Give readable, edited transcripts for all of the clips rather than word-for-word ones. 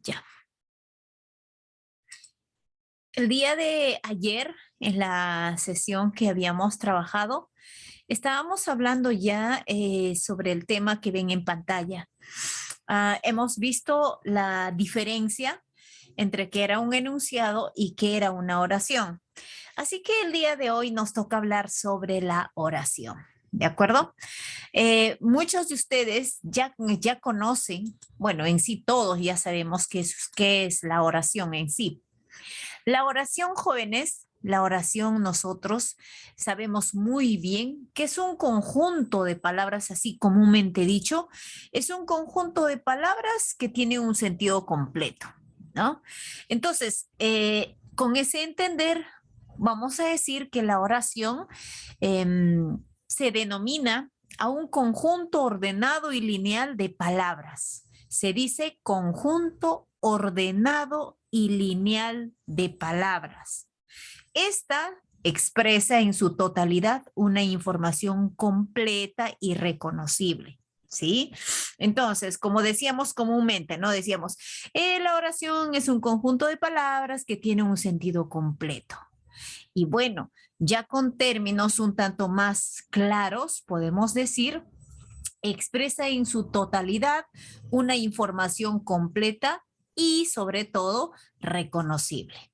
Ya. El día de ayer, en la sesión que habíamos trabajado, estábamos hablando ya sobre el tema que ven en pantalla. Hemos visto la diferencia entre qué era un enunciado y qué era una oración. Así que el día de hoy nos toca hablar sobre la oración. ¿De acuerdo? Muchos de ustedes ya conocen, bueno, en sí todos ya sabemos qué es la oración en sí. La oración, jóvenes, la oración nosotros sabemos muy bien que es un conjunto de palabras, así comúnmente dicho, es un conjunto de palabras que tiene un sentido completo, ¿no? Entonces, con ese entender, vamos a decir que la oración se denomina a un conjunto ordenado y lineal de palabras. Se dice conjunto ordenado y lineal de palabras. Esta expresa en su totalidad una información completa y reconocible. ¿Sí? Entonces, como decíamos comúnmente, ¿no? Decíamos, la oración es un conjunto de palabras que tiene un sentido completo. Y bueno, ya con términos un tanto más claros, podemos decir, expresa en su totalidad una información completa y sobre todo reconocible.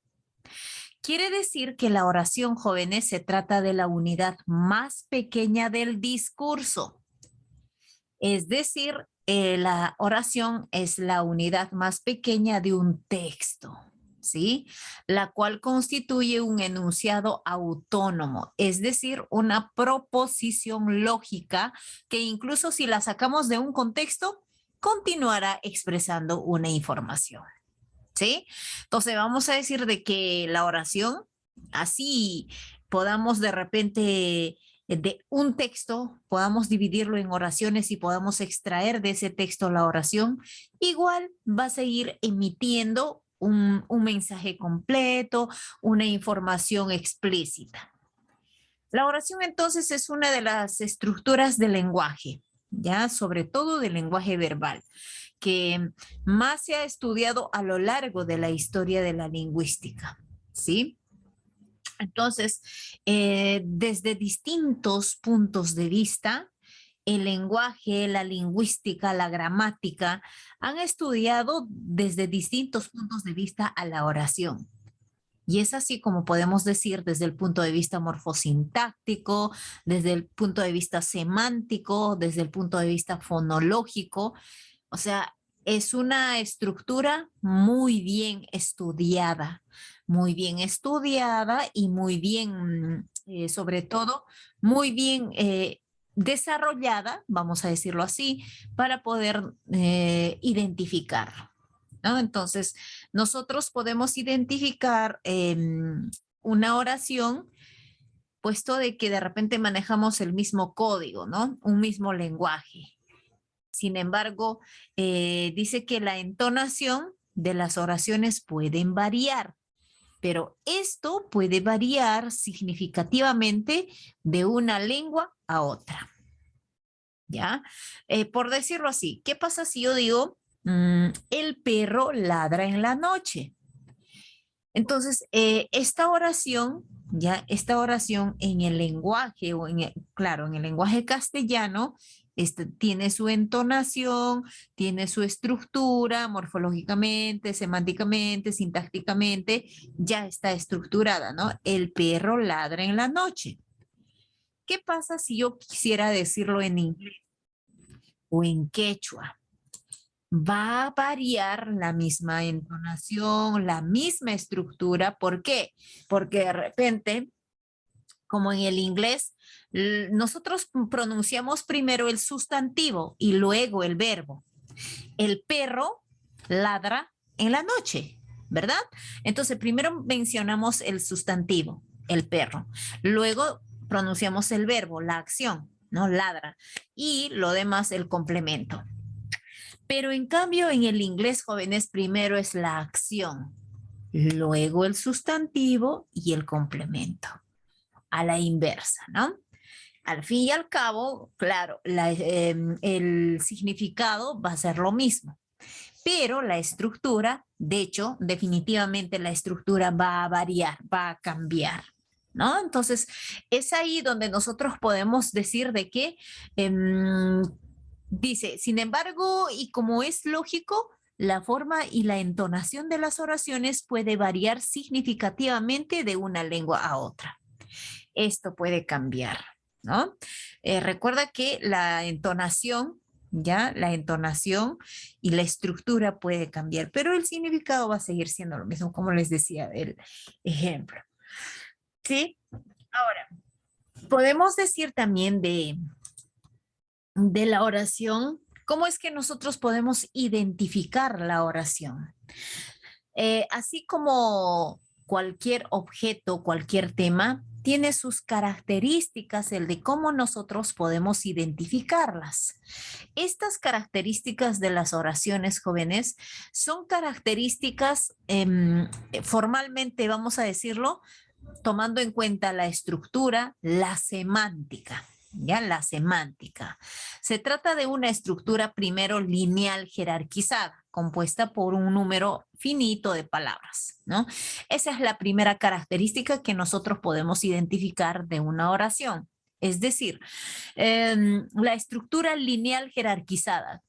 Quiere decir que la oración, jóvenes, se trata de la unidad más pequeña del discurso. Es decir, la oración es la unidad más pequeña de un texto, ¿sí? La cual constituye un enunciado autónomo, es decir, una proposición lógica que incluso si la sacamos de un contexto, continuará expresando una información, ¿sí? Entonces vamos a decir de que la oración, así podamos de repente de un texto, podamos dividirlo en oraciones y podamos extraer de ese texto la oración, igual va a seguir emitiendo un mensaje completo, una información explícita. La oración entonces es una de las estructuras del lenguaje, ya sobre todo del lenguaje verbal, que más se ha estudiado a lo largo de la historia de la lingüística, ¿sí? Entonces, desde distintos puntos de vista, el lenguaje, la lingüística, la gramática, han estudiado desde distintos puntos de vista a la oración. Y es así como podemos decir desde el punto de vista morfosintáctico, desde el punto de vista semántico, desde el punto de vista fonológico. O sea, es una estructura muy bien estudiada y muy bien, sobre todo, muy bien desarrollada, vamos a decirlo así, para poder identificarlo, ¿no? Entonces, nosotros podemos identificar una oración, puesto de que de repente manejamos el mismo código, ¿no? Un mismo lenguaje. Sin embargo, dice que la entonación de las oraciones pueden variar, pero esto puede variar significativamente de una lengua a otra, ¿ya? Por decirlo así, ¿qué pasa si yo digo, el perro ladra en la noche? Entonces, esta oración en el lenguaje, claro, en el lenguaje castellano, tiene su entonación, tiene su estructura, morfológicamente, semánticamente, sintácticamente, ya está estructurada, ¿no? El perro ladra en la noche. ¿Qué pasa si yo quisiera decirlo en inglés o en quechua? Va a variar la misma entonación, la misma estructura. ¿Por qué? Porque de repente, como en el inglés, nosotros pronunciamos primero el sustantivo y luego el verbo. El perro ladra en la noche, ¿verdad? Entonces, primero mencionamos el sustantivo, el perro. Luego pronunciamos el verbo, la acción, ¿no? Ladra. Y lo demás, el complemento. Pero en cambio en el inglés, jóvenes, primero es la acción, luego el sustantivo y el complemento, a la inversa, ¿no? Al fin y al cabo, claro, el significado va a ser lo mismo, pero la estructura, de hecho, definitivamente la estructura va a variar, va a cambiar. ¿No? Entonces, es ahí donde nosotros podemos decir de que dice, sin embargo, y como es lógico, la forma y la entonación de las oraciones puede variar significativamente de una lengua a otra. Esto puede cambiar, ¿no? Recuerda que la entonación, ya, la entonación y la estructura puede cambiar, pero el significado va a seguir siendo lo mismo, como les decía el ejemplo. ¿Sí? Ahora, podemos decir también de la oración, ¿cómo es que nosotros podemos identificar la oración? Así como cualquier objeto, cualquier tema, tiene sus características, el de cómo nosotros podemos identificarlas. Estas características de las oraciones jóvenes son características formalmente, vamos a decirlo, tomando en cuenta la estructura, la semántica. ¿Ya? La semántica. Se trata de una estructura primero lineal jerarquizada, compuesta por un número finito de palabras, ¿no? Esa es la primera característica que nosotros podemos identificar de una oración. Es decir, la estructura lineal jerarquizada.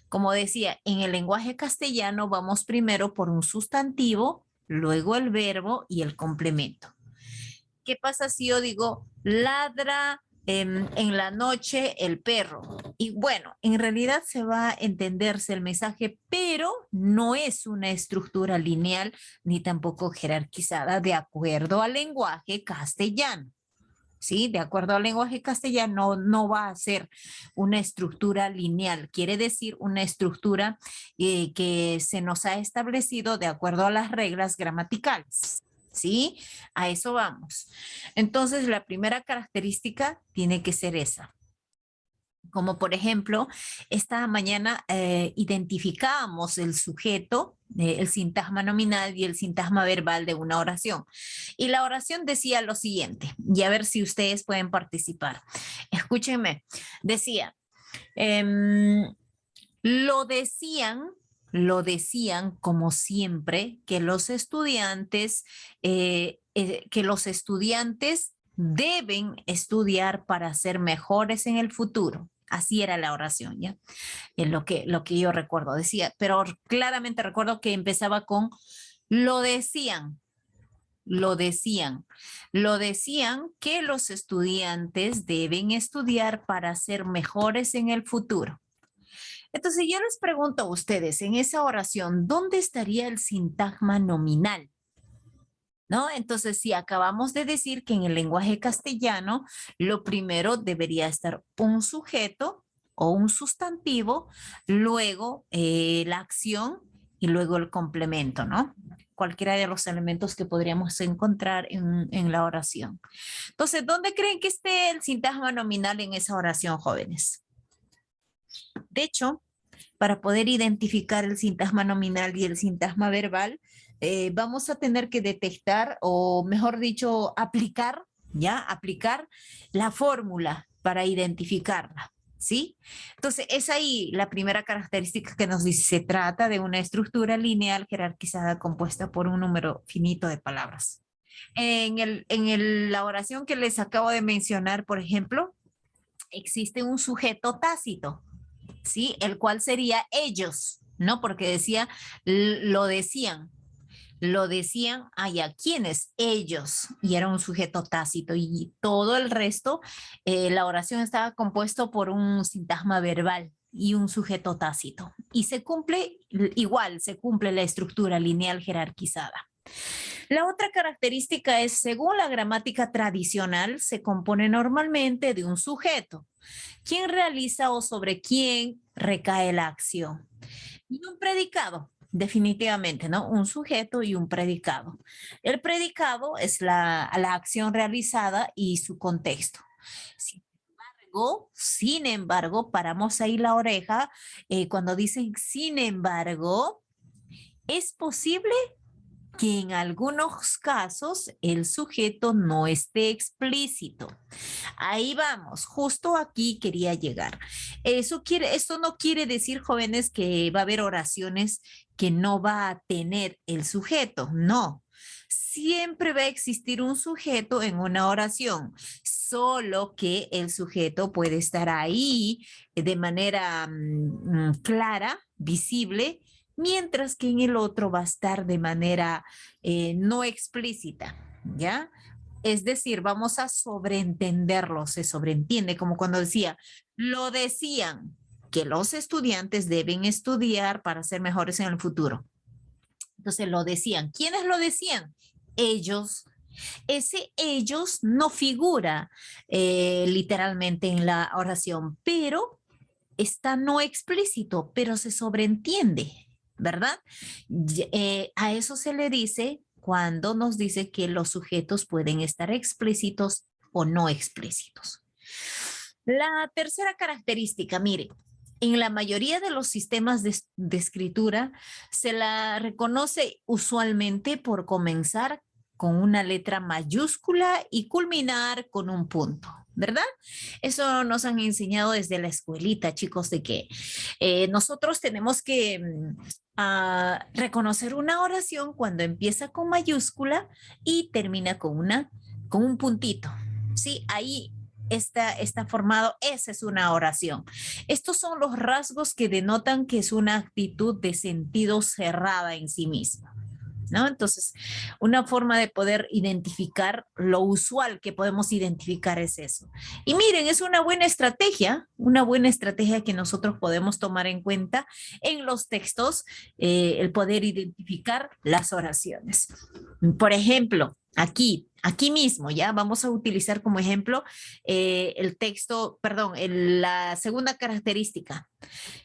Como decía, en el lenguaje castellano vamos primero por un sustantivo, luego el verbo y el complemento. ¿Qué pasa si yo digo ladra en la noche el perro? Y bueno, en realidad se va a entenderse el mensaje, pero no es una estructura lineal ni tampoco jerarquizada de acuerdo al lenguaje castellano. ¿Sí? De acuerdo al lenguaje castellano, no va a ser una estructura lineal, quiere decir una estructura que se nos ha establecido de acuerdo a las reglas gramaticales. ¿Sí? A eso vamos. Entonces, la primera característica tiene que ser esa. Como por ejemplo, esta mañana identificábamos el sujeto, el sintagma nominal y el sintagma verbal de una oración. Y la oración decía lo siguiente, y a ver si ustedes pueden participar. Escúchenme, decía, lo decían, lo decían como siempre que los estudiantes deben estudiar para ser mejores en el futuro. Así era la oración, ¿ya? En lo que yo recuerdo, decía, pero claramente recuerdo que empezaba con lo decían, lo decían, lo decían que los estudiantes deben estudiar para ser mejores en el futuro. Entonces yo les pregunto a ustedes, en esa oración, ¿dónde estaría el sintagma nominal? ¿No? Entonces, si acabamos de decir que en el lenguaje castellano, lo primero debería estar un sujeto o un sustantivo, luego la acción y luego el complemento, ¿no? Cualquiera de los elementos que podríamos encontrar en la oración. Entonces, ¿dónde creen que esté el sintagma nominal en esa oración, jóvenes? De hecho, para poder identificar el sintagma nominal y el sintagma verbal, vamos a tener que detectar, o mejor dicho, aplicar, ¿ya? Aplicar la fórmula para identificarla, ¿sí? Entonces, es ahí la primera característica que nos dice, se trata de una estructura lineal jerarquizada compuesta por un número finito de palabras. La oración que les acabo de mencionar, por ejemplo, existe un sujeto tácito, ¿sí? El cual sería ellos, ¿no? Porque decía, lo decían, a quienes, ellos, y era un sujeto tácito, y todo el resto, la oración estaba compuesto por un sintagma verbal y un sujeto tácito, y se cumple, igual, se cumple la estructura lineal jerarquizada. La otra característica es, según la gramática tradicional, se compone normalmente de un sujeto, quien realiza o sobre quién recae la acción. Y un predicado, definitivamente, ¿no? Un sujeto y un predicado. El predicado es la acción realizada y su contexto. Sin embargo, paramos ahí la oreja cuando dicen sin embargo, ¿es posible? que en algunos casos el sujeto no esté explícito. Ahí vamos, justo aquí quería llegar. Esto no quiere decir, jóvenes, que va a haber oraciones que no va a tener el sujeto, no. Siempre va a existir un sujeto en una oración, solo que el sujeto puede estar ahí de manera clara, visible, mientras que en el otro va a estar de manera no explícita, ¿ya? Es decir, vamos a sobreentenderlo, se sobreentiende, como cuando decía, lo decían, que los estudiantes deben estudiar para ser mejores en el futuro. Entonces lo decían. ¿Quiénes lo decían? Ellos. Ese ellos no figura literalmente en la oración, pero está no explícito, pero se sobreentiende, ¿verdad? A eso se le dice cuando nos dice que los sujetos pueden estar explícitos o no explícitos. La tercera característica, mire, en la mayoría de los sistemas de escritura se la reconoce usualmente por comenzar con una letra mayúscula y culminar con un punto, ¿verdad? Eso nos han enseñado desde la escuelita, chicos, de que nosotros tenemos que reconocer una oración cuando empieza con mayúscula y termina con un puntito. Sí, ahí está formado, esa es una oración. Estos son los rasgos que denotan que es una actitud de sentido cerrada en sí misma, ¿no? Entonces, una forma de poder identificar lo usual que podemos identificar es eso. Y miren, es una buena estrategia que nosotros podemos tomar en cuenta en los textos, el poder identificar las oraciones. Por ejemplo, aquí mismo, ya vamos a utilizar como ejemplo el texto, perdón, la segunda característica.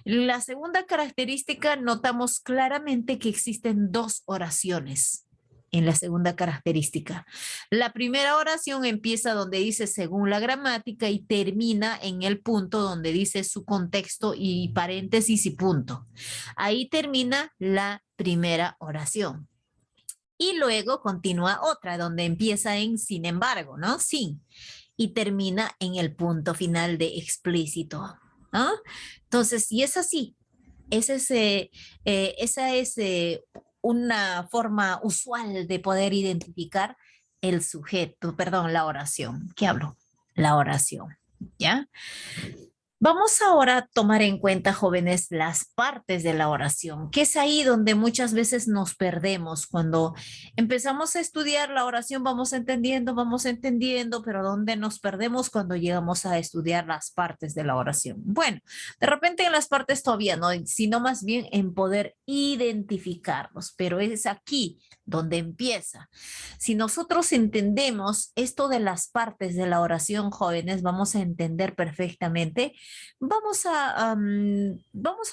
La segunda característica, notamos claramente que existen dos oraciones en la segunda característica. La primera oración empieza donde dice según la gramática y termina en el punto donde dice su contexto y paréntesis y punto. Ahí termina la primera oración. Y luego continúa otra donde empieza en sin embargo, ¿no? Sin. Y termina en el punto final de explícito, ¿no? Entonces, y es así. Esa es una forma usual de poder identificar el sujeto, perdón, la oración. ¿Qué hablo? La oración, ¿ya? Vamos ahora a tomar en cuenta, jóvenes, las partes de la oración, que es ahí donde muchas veces nos perdemos. Cuando empezamos a estudiar la oración, vamos entendiendo, pero ¿dónde nos perdemos cuando llegamos a estudiar las partes de la oración? Bueno, de repente en las partes todavía no, sino más bien en poder identificarlos, pero es aquí donde empieza. Si nosotros entendemos esto de las partes de la oración, jóvenes, vamos a entender perfectamente, vamos a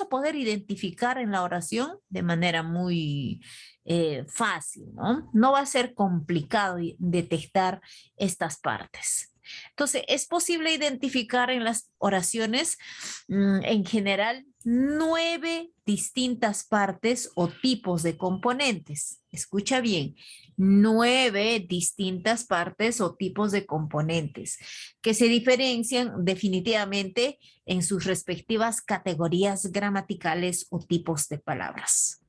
poder identificar en la oración de manera muy fácil, ¿no? No va a ser complicado detectar estas partes. Entonces, es posible identificar en las oraciones en general 9 distintas partes o tipos de componentes. Escucha bien, 9 distintas partes o tipos de componentes que se diferencian definitivamente en sus respectivas categorías gramaticales o tipos de palabras.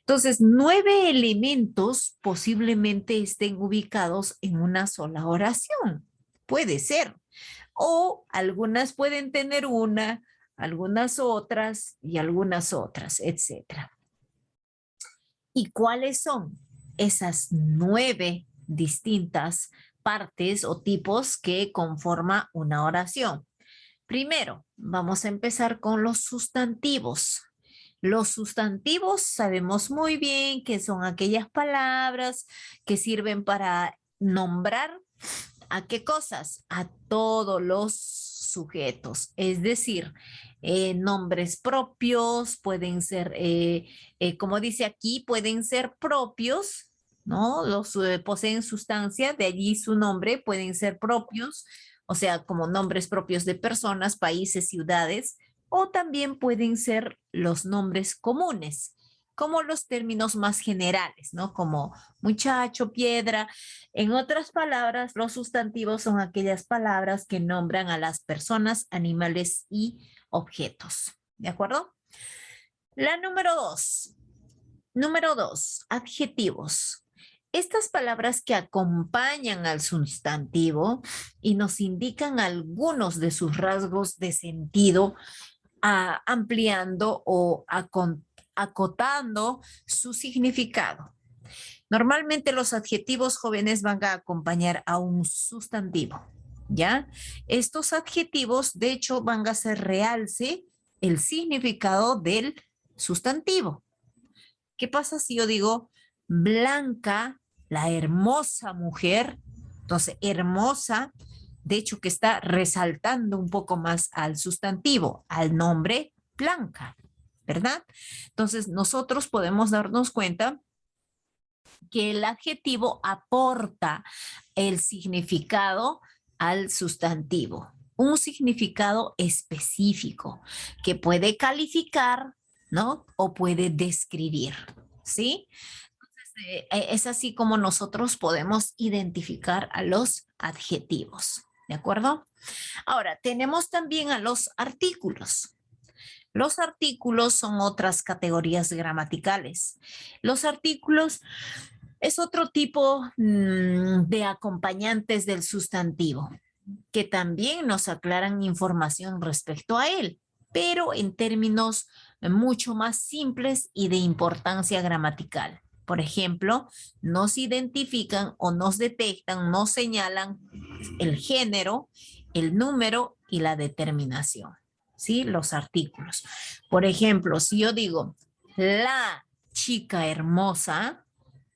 Entonces, 9 elementos posiblemente estén ubicados en una sola oración. Puede ser. O algunas pueden tener una, algunas otras y algunas otras, etcétera. ¿Y cuáles son esas 9 distintas partes o tipos que conforman una oración? Primero, vamos a empezar con los sustantivos. Los sustantivos sabemos muy bien que son aquellas palabras que sirven para nombrar ¿a qué cosas? A todos los sujetos, es decir, nombres propios, pueden ser, como dice aquí, pueden ser propios, ¿no? Los poseen sustancia, de allí su nombre, pueden ser propios, o sea, como nombres propios de personas, países, ciudades, o también pueden ser los nombres comunes. como los términos más generales, ¿no? Como muchacho, piedra. En otras palabras, los sustantivos son aquellas palabras que nombran a las personas, animales y objetos. ¿De acuerdo? La número dos. Número dos, adjetivos. Estas palabras que acompañan al sustantivo y nos indican algunos de sus rasgos de sentido, ampliando o acotando su significado. Normalmente los adjetivos jóvenes van a acompañar a un sustantivo, ¿ya? Estos adjetivos, de hecho, van a hacer realce el significado del sustantivo. ¿Qué pasa si yo digo Blanca, la hermosa mujer? Entonces, hermosa, de hecho, que está resaltando un poco más al sustantivo, al nombre Blanca, ¿verdad? Entonces, nosotros podemos darnos cuenta que el adjetivo aporta el significado al sustantivo, un significado específico que puede calificar, ¿no? O puede describir, ¿sí? Es así como nosotros podemos identificar a los adjetivos, ¿de acuerdo? Ahora, tenemos también a los artículos. Los artículos son otras categorías gramaticales. Los artículos es otro tipo de acompañantes del sustantivo, que también nos aclaran información respecto a él, pero en términos mucho más simples y de importancia gramatical. Por ejemplo, nos identifican o nos detectan, nos señalan el género, el número y la determinación, ¿sí? Los artículos. Por ejemplo, si yo digo la chica hermosa,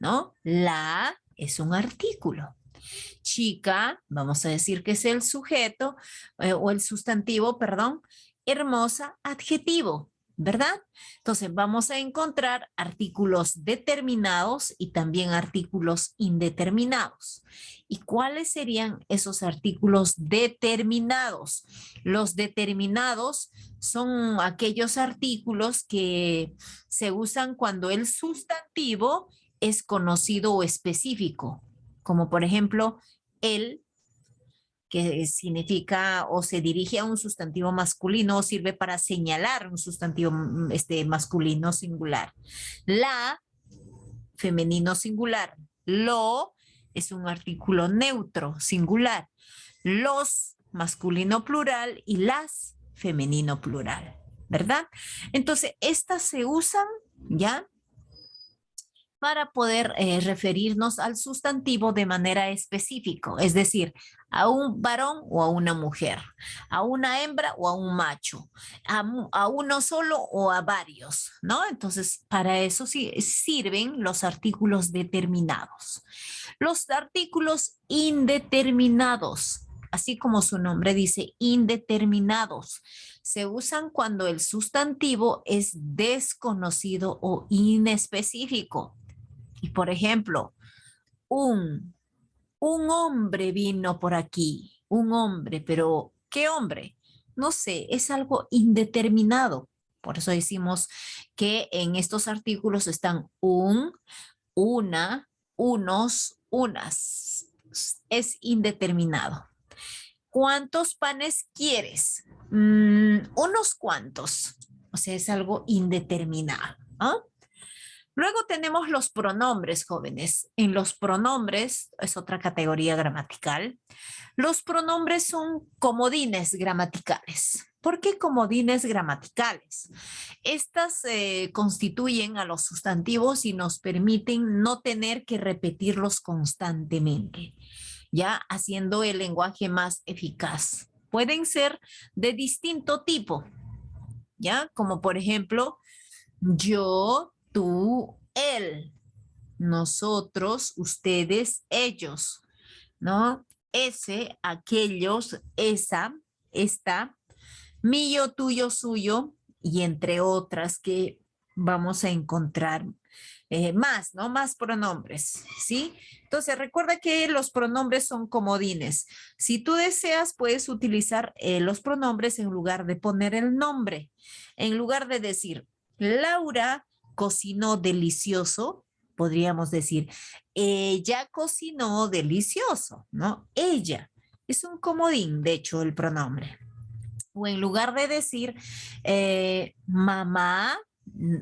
¿no? La es un artículo. Chica, vamos a decir que es el sujeto o el sustantivo, perdón. Hermosa, adjetivo, ¿verdad? Entonces vamos a encontrar artículos determinados y también artículos indeterminados. ¿Y cuáles serían esos artículos determinados? Los determinados son aquellos artículos que se usan cuando el sustantivo es conocido o específico, como por ejemplo el, que significa o se dirige a un sustantivo masculino o sirve para señalar un sustantivo masculino singular. La, femenino singular. Lo es un artículo neutro singular. Los, masculino plural, y las, femenino plural, ¿verdad? Entonces, estas se usan, ¿ya? Para poder referirnos al sustantivo de manera específica, es decir, a un varón o a una mujer, a una hembra o a un macho, a uno solo o a varios, ¿no? Entonces, para eso sí sirven los artículos determinados. Los artículos indeterminados, así como su nombre dice, indeterminados, se usan cuando el sustantivo es desconocido o inespecífico. Y por ejemplo, un, un hombre vino por aquí, un hombre, pero ¿qué hombre? No sé, es algo indeterminado. Por eso decimos que en estos artículos están un, una, unos, unas. Es indeterminado. ¿Cuántos panes quieres? Unos cuantos. O sea, es algo indeterminado. ¿Ah? Luego tenemos los pronombres, jóvenes. En los pronombres, es otra categoría gramatical, los pronombres son comodines gramaticales. ¿Por qué comodines gramaticales? Estas constituyen a los sustantivos y nos permiten no tener que repetirlos constantemente, ya haciendo el lenguaje más eficaz. Pueden ser de distinto tipo, ya como por ejemplo, yo, tú, él, nosotros, ustedes, ellos, ¿no? Ese, aquellos, esa, esta, mío, tuyo, suyo, y entre otras que vamos a encontrar más, ¿no? Más pronombres, ¿sí? Entonces, recuerda que los pronombres son comodines. Si tú deseas, puedes utilizar los pronombres en lugar de poner el nombre. En lugar de decir, Laura cocinó delicioso, podríamos decir, ella cocinó delicioso, ¿no? Ella es un comodín, de hecho, el pronombre. O en lugar de decir mamá,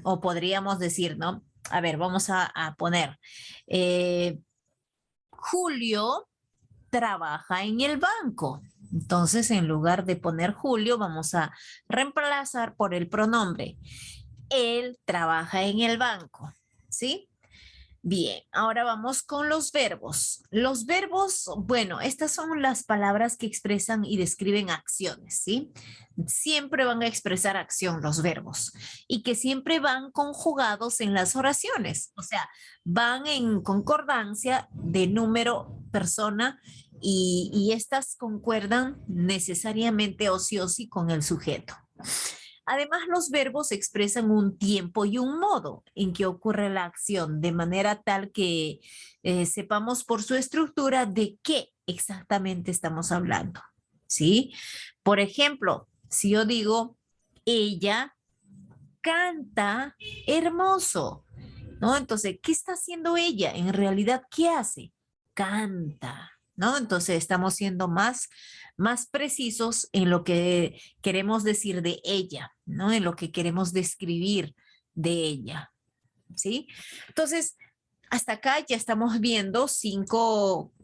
o podríamos decir, ¿no? A ver, vamos a poner, eh, Julio trabaja en el banco. Entonces, en lugar de poner Julio, vamos a reemplazar por el pronombre. Él trabaja en el banco, ¿sí? Bien, ahora vamos con los verbos. Los verbos, bueno, estas son las palabras que expresan y describen acciones, ¿sí? Siempre van a expresar acción los verbos y que siempre van conjugados en las oraciones, o sea, van en concordancia de número, persona y estas concuerdan necesariamente o sí con el sujeto. Además, los verbos expresan un tiempo y un modo en que ocurre la acción, de manera tal que sepamos por su estructura de qué exactamente estamos hablando. ¿Sí? Por ejemplo, si yo digo, ella canta hermoso, ¿no? Entonces, ¿qué está haciendo ella? En realidad, ¿qué hace? Canta, ¿no? Entonces, estamos siendo más precisos en lo que queremos decir de ella, ¿no? En lo que queremos describir de ella, ¿sí? Entonces, hasta acá ya estamos viendo cinco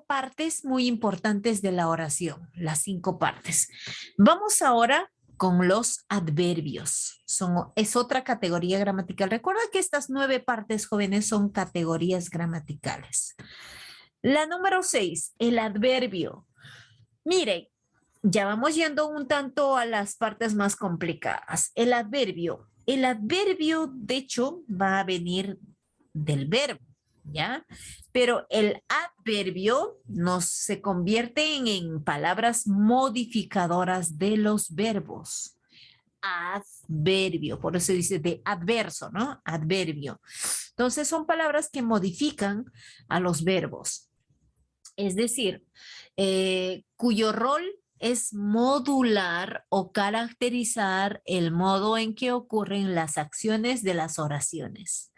partes muy importantes de la oración, las 5 partes. Vamos ahora con los adverbios. Es otra categoría gramatical. Recuerda que estas 9 partes, jóvenes, son categorías gramaticales. La número 6, el adverbio. Miren, ya vamos yendo un tanto a las partes más complicadas. El adverbio, de hecho, va a venir del verbo, ¿ya? Pero el adverbio se convierte en palabras modificadoras de los verbos. Adverbio, por eso dice de adverso, ¿no? Adverbio. Entonces son palabras que modifican a los verbos. Es decir, cuyo rol es modular o caracterizar el modo en que ocurren las acciones de las oraciones.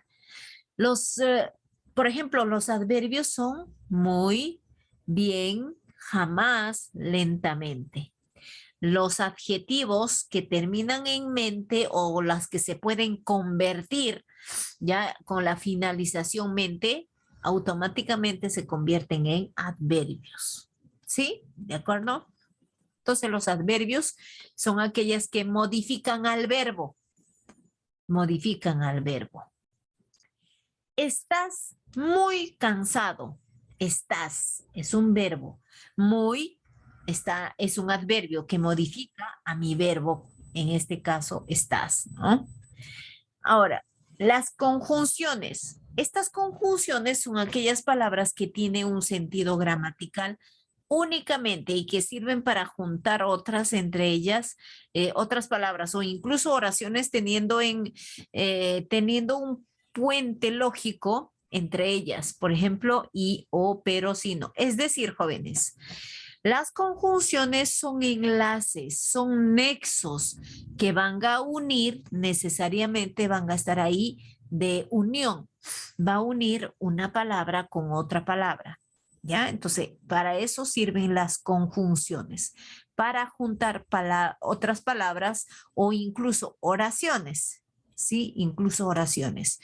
Por ejemplo, los adverbios son muy, bien, jamás, lentamente. Los adjetivos que terminan en mente o las que se pueden convertir ya con la finalización mente, automáticamente se convierten en adverbios. ¿Sí? ¿De acuerdo? Entonces los adverbios son aquellas que modifican al verbo. Modifican al verbo. Estás muy cansado. Estás es un verbo. Muy es un adverbio que modifica a mi verbo, en este caso estás, ¿no? Ahora, las conjunciones. Estas conjunciones son aquellas palabras que tienen un sentido gramatical únicamente y que sirven para juntar otras entre ellas, otras palabras o incluso oraciones teniendo un puente lógico entre ellas, por ejemplo, y, o, pero, si no. Es decir, jóvenes, las conjunciones son enlaces, son nexos que van a unir, necesariamente van a estar ahí de unión. Va a unir una palabra con otra palabra. ¿Ya? Entonces, para eso sirven las conjunciones, para juntar otras palabras o incluso oraciones. Sí, incluso oraciones.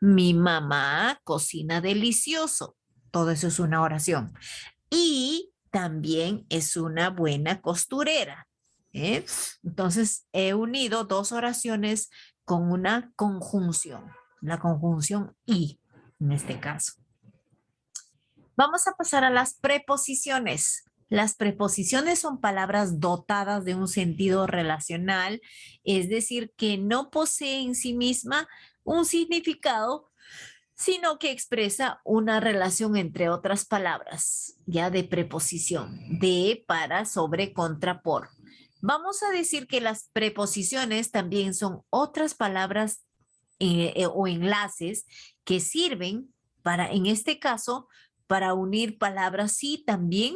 Mi mamá cocina delicioso. Todo eso es una oración. Y también es una buena costurera. ¿Eh? Entonces, he unido 2 oraciones con una conjunción, la conjunción y, en este caso. Vamos a pasar a las preposiciones. Las preposiciones son palabras dotadas de un sentido relacional, es decir, que no posee en sí misma un significado, sino que expresa una relación entre otras palabras, ya de preposición, de, para, sobre, contra, por. Vamos a decir que las preposiciones también son otras palabras o enlaces que sirven para, en este caso, para unir palabras, sí, también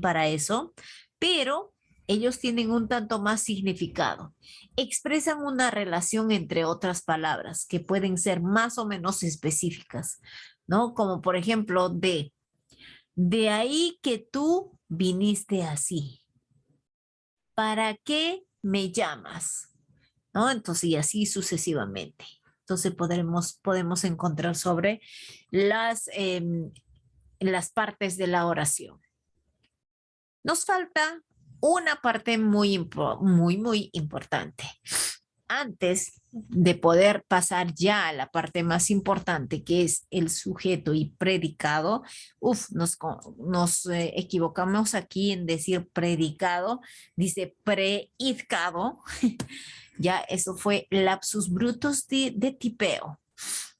para eso, pero ellos tienen un tanto más significado. Expresan una relación entre otras palabras que pueden ser más o menos específicas, ¿no? Como por ejemplo, de ahí que tú viniste así. ¿Para qué me llamas? ¿No? Entonces, y así sucesivamente. Entonces podemos encontrar sobre las partes de la oración. Nos falta una parte muy importante. Antes de poder pasar ya a la parte más importante, que es el sujeto y predicado, nos equivocamos aquí en decir predicado, dice predicado, ya eso fue lapsus brutus de tipeo.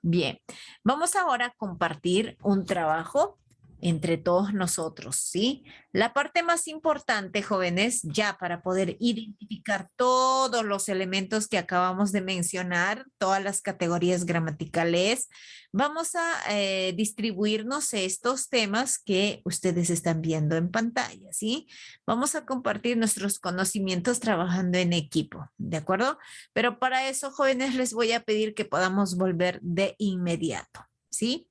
Bien, vamos ahora a compartir un trabajo entre todos nosotros, ¿sí? La parte más importante, jóvenes, ya para poder identificar todos los elementos que acabamos de mencionar, todas las categorías gramaticales, vamos a distribuirnos estos temas que ustedes están viendo en pantalla, ¿sí? Vamos a compartir nuestros conocimientos trabajando en equipo, ¿de acuerdo? Pero para eso, jóvenes, les voy a pedir que podamos volver de inmediato, ¿sí?